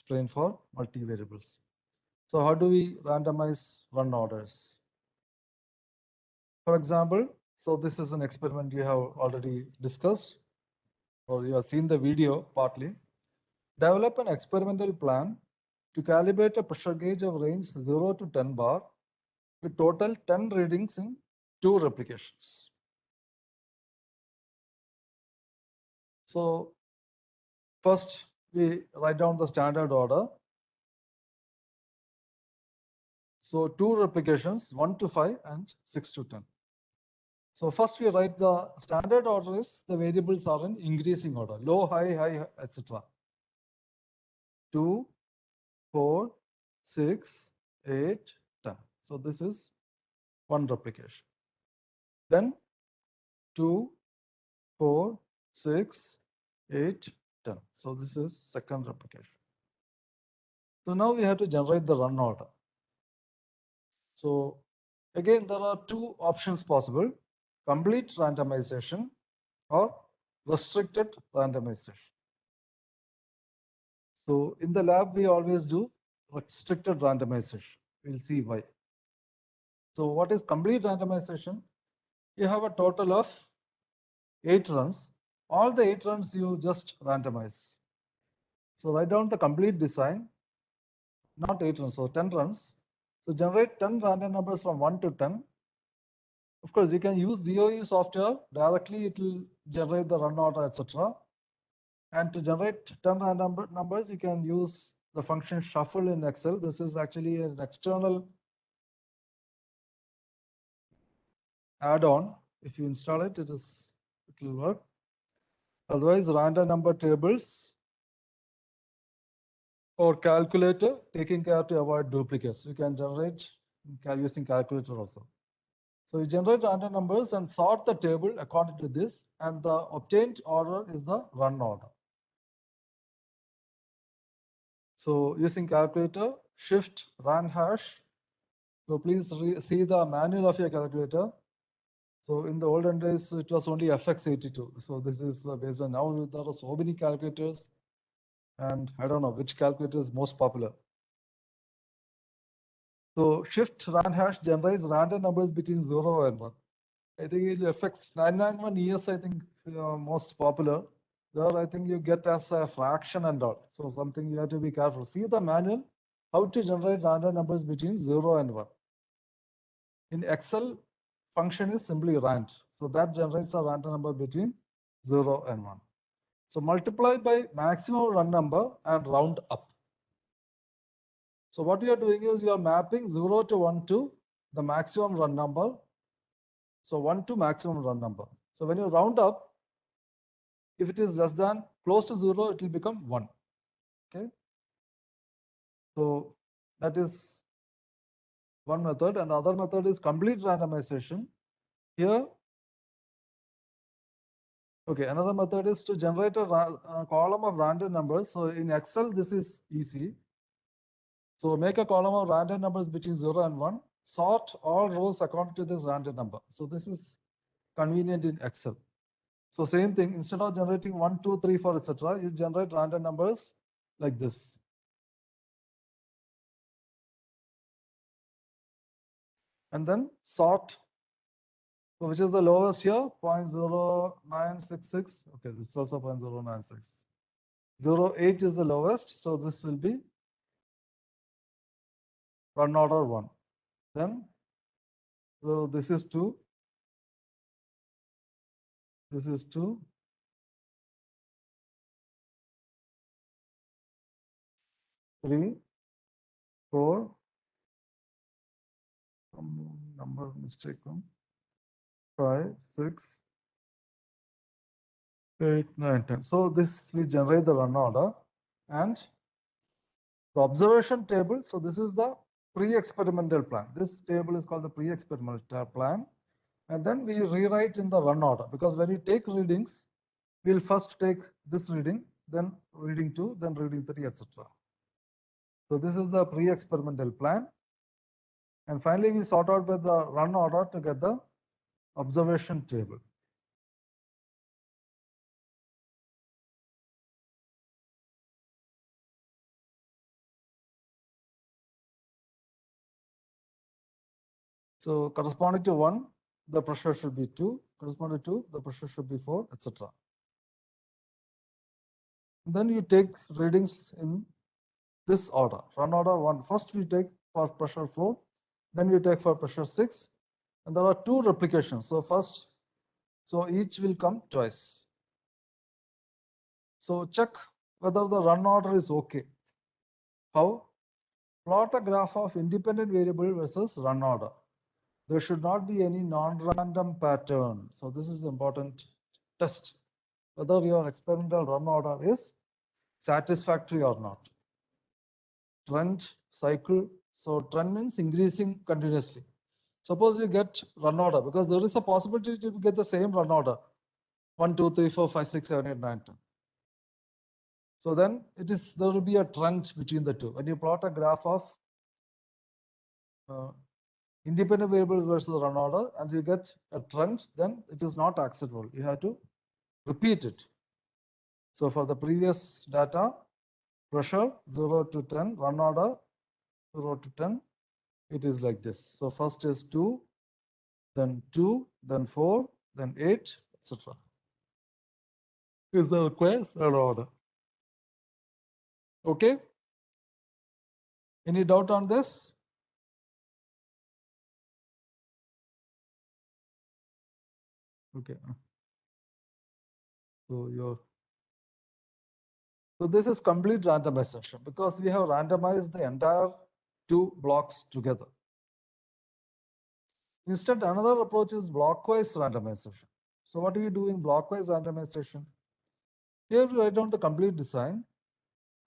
explain for multivariables. So how do we randomize run orders? For example, so this is an experiment you have already discussed, or you have seen the video partly. Develop an experimental plan to calibrate a pressure gauge of range 0 to 10 bar with total 10 readings in 2 replications. So first we write down the standard order. So 2 replications, 1 to 5 and 6 to 10. So first we write the standard order is the variables are in increasing order, low, high, etc. 2, 4, 6, 8, 10. So this is one replication. Then 2, 4, 6, 8, 10. So this is second replication. So now we have to generate the run order. So again, there are 2 options possible: complete randomization or restricted randomization. So in the lab, we always do restricted randomization. We'll see why. So what is complete randomization? You have a total of 8 runs. All the 8 runs you just randomize. So write down the complete design, not 8 runs, so 10 runs. So generate 10 random numbers from 1 to 10. Of course, you can use DOE software directly, it will generate the run order, etc. And to generate 10 random numbers, you can use the function shuffle in Excel. This is actually an external add-on. If you install it, it will work. Otherwise, random number tables or calculator, taking care to avoid duplicates. You can generate using calculator also. So you generate random numbers and sort the table according to this, and the obtained order is the run order. So using calculator, shift run hash. So please see the manual of your calculator. So in the olden days, it was only FX82. So this is based on, now there are so many calculators, and I don't know which calculator is most popular. So shift run hash generates random numbers between 0 and 1. I think it affects 991 ES, I think most popular. There I think you get as a fraction and all. So something you have to be careful. See the manual, how to generate random numbers between 0 and 1. In Excel, function is simply rand. So that generates a random number between 0 and 1. So multiply by maximum run number and round up. So what you are doing is you are mapping 0 to 1 to the maximum run number. So 1 to maximum run number. So when you round up, if it is less than close to 0, it will become 1. Okay. So that is one method. And other method is complete randomization. Here, okay, another method is to generate a column of random numbers. So in Excel, this is easy. So make a column of random numbers between 0 and 1. Sort all rows according to this random number. So this is convenient in Excel. So same thing, instead of generating 1, 2, 3, 4, etc., you generate random numbers like this. And then sort. So which is the lowest here? 0.0966. Okay, this is also 0.096. 0.8 is the lowest. So this will be run order 1. Then, so this is 2. This is 2. Three, 4. Number mistake. 5, 6, 8, 9, 10. So this we generate the run order and the observation table. So this is the pre-experimental plan. This table is called the pre-experimental plan. And then we rewrite in the run order, because when we take readings, we'll first take this reading, then reading 2, then reading 3, etc. So this is the pre-experimental plan. And finally, we sort out with the run order to get the observation table. So corresponding to 1, the pressure should be 2. Corresponding to 2, the pressure should be 4, etc. Then you take readings in this order. Run order 1. First we take for pressure 4, then we take for pressure 6, and there are 2 replications. So each will come twice. So check whether the run order is okay. How? Plot a graph of independent variable versus run order. There should not be any non-random pattern. So this is the important test, whether your experimental run order is satisfactory or not. Trend, cycle. So trend means increasing continuously. Suppose you get run order, because there is a possibility to get the same run order. 1, 2, 3, 4, 5, 6, 7, 8, 9, 10. So then there will be a trend between the two. When you plot a graph of independent variable versus run order and you get a trend, then it is not acceptable. You have to repeat it. So for the previous data, pressure 0 to 10, run order 0 to 10, it is like this. So first is 2, then 4, then 8, etc. Is the required run order. Okay? Any doubt on this? Okay. So this is complete randomization because we have randomized the entire 2 blocks together. Instead, another approach is blockwise randomization. So what do we do in blockwise randomization? Here we write down the complete design,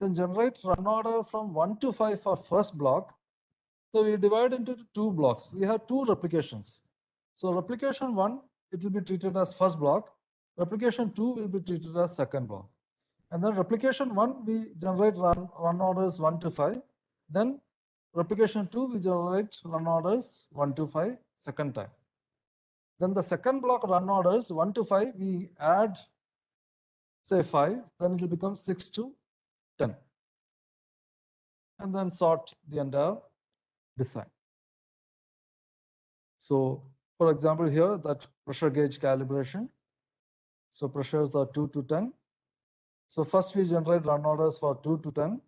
then generate run order from 1 to 5 for first block. So we divide into 2 blocks. We have 2 replications. So replication 1, it will be treated as first block. Replication 2 will be treated as second block. And then replication 1, we generate run orders 1 to 5. Then replication 2, we generate run orders 1 to 5 second time. Then the second block run orders 1 to 5, we add say 5, then it will become 6 to 10. And then sort the entire design. So for example here, that pressure gauge calibration. So pressures are 2 to 10. So first we generate run orders for 2 to 10.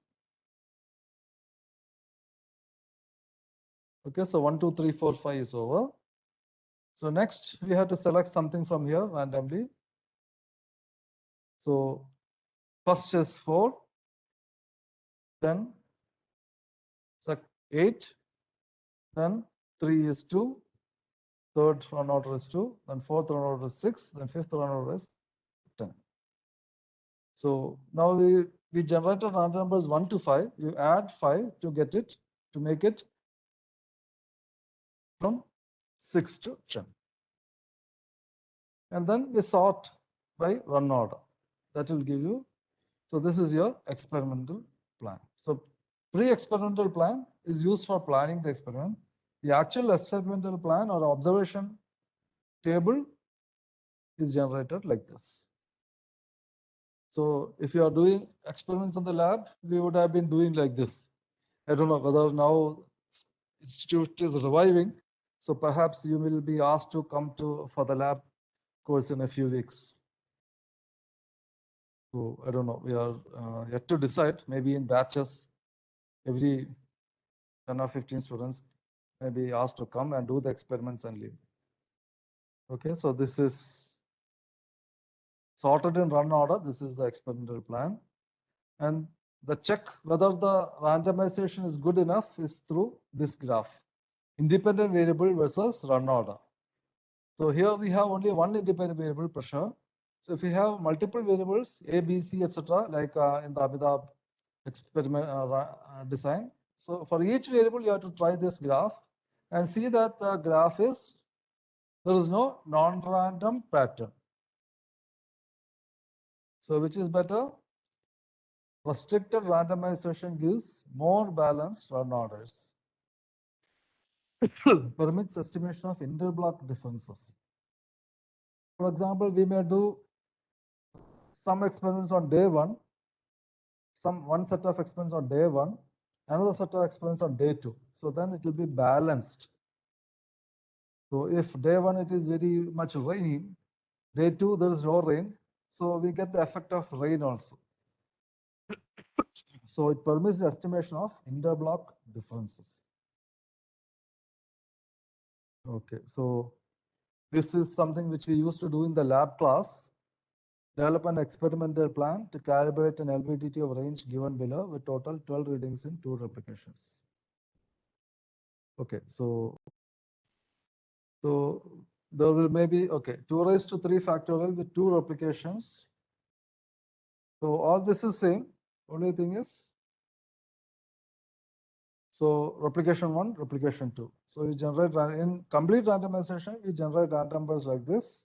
Okay, so 1, 2, 3, 4, 5 is over. So next we have to select something from here randomly. So first is 4, then 8, then 3 is 2, third run order is 2, then fourth run order is 6, then fifth run order is 10. So now we generated run numbers 1 to 5. You add 5 to get it, to make it from 6 to 10. And then we sort by run order. That will give you, so this is your experimental plan. So pre-experimental plan is used for planning the experiment. The actual experimental plan or observation table is generated like this. So if you are doing experiments in the lab, we would have been doing like this. I don't know whether now institute is reviving. So perhaps you will be asked to come for the lab course in a few weeks. So I don't know, we are yet to decide, maybe in batches, every 10 or 15 students may be asked to come and do the experiments and leave. Okay, so this is sorted in run order. This is the experimental plan. And the check whether the randomization is good enough is through this graph. Independent variable versus run order. So here we have only one independent variable, pressure. So if we have multiple variables, A, B, C, etc., like in the Amitabh experiment design. So for each variable, you have to try this graph and see that the graph is, there is no non-random pattern. So which is better? Restricted randomization gives more balanced run orders. Permits estimation of interblock differences. For example, we may do some experiments on day 1, one set of experiments on day 1, another set of experiments on day 2. So then it will be balanced. So if day 1 it is very much raining, day 2 there is no rain, so we get the effect of rain also. So it permits the estimation of interblock differences. Okay, so this is something which we used to do in the lab class. Develop an experimental plan to calibrate an LVDT of range given below with total 12 readings in 2 replications. Okay, so there will maybe, okay, 2 raised to 3 factorial with 2 replications. So all this is same, only thing is, so replication 1, replication 2. So you generate, in complete randomization, you generate random numbers like this.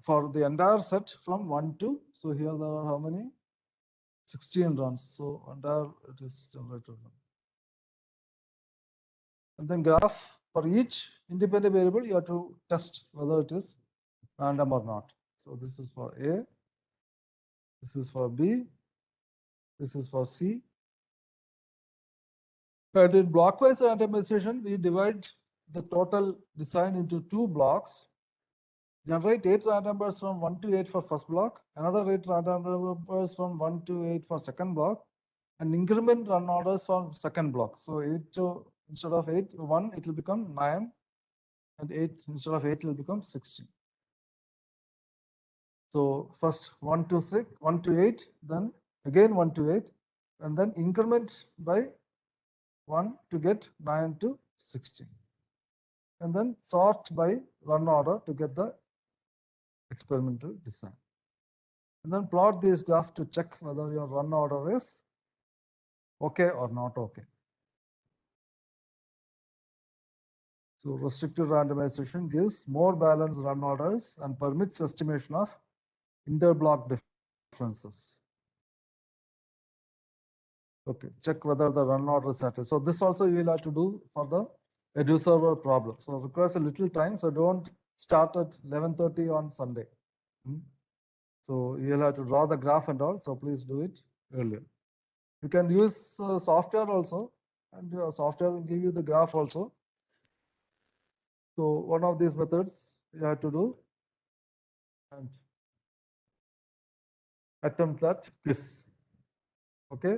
For the entire set from 1 to, so here there are how many? 16 runs. So entire it is generated. And then graph for each independent variable, you have to test whether it is random or not. So this is for A, this is for B, this is for C. And in blockwise randomization, we divide the total design into 2 blocks. Generate 8 random numbers from 1 to 8 for first block, another 8 random numbers from 1 to 8 for second block, and increment run orders for second block. So 8 to, instead of 8, 1, it will become 9, and 8 instead of 8 it will become 16. So first 1 to 6, 1 to 8, then again 1 to 8, and then increment by 1 to get 9 to 16. And then sort by run order to get the experimental design. And then plot this graph to check whether your run order is okay or not okay. So restricted randomization gives more balanced run orders and permits estimation of interblock differences. Okay, check whether the run order is satisfied. So this also you will have to do for the edu server problem. So it requires a little time. So don't start at 11:30 on Sunday. So you'll have to draw the graph and all. So please do it earlier. You can use software also, and your software will give you the graph also. So one of these methods you have to do and attempt that quiz. Okay.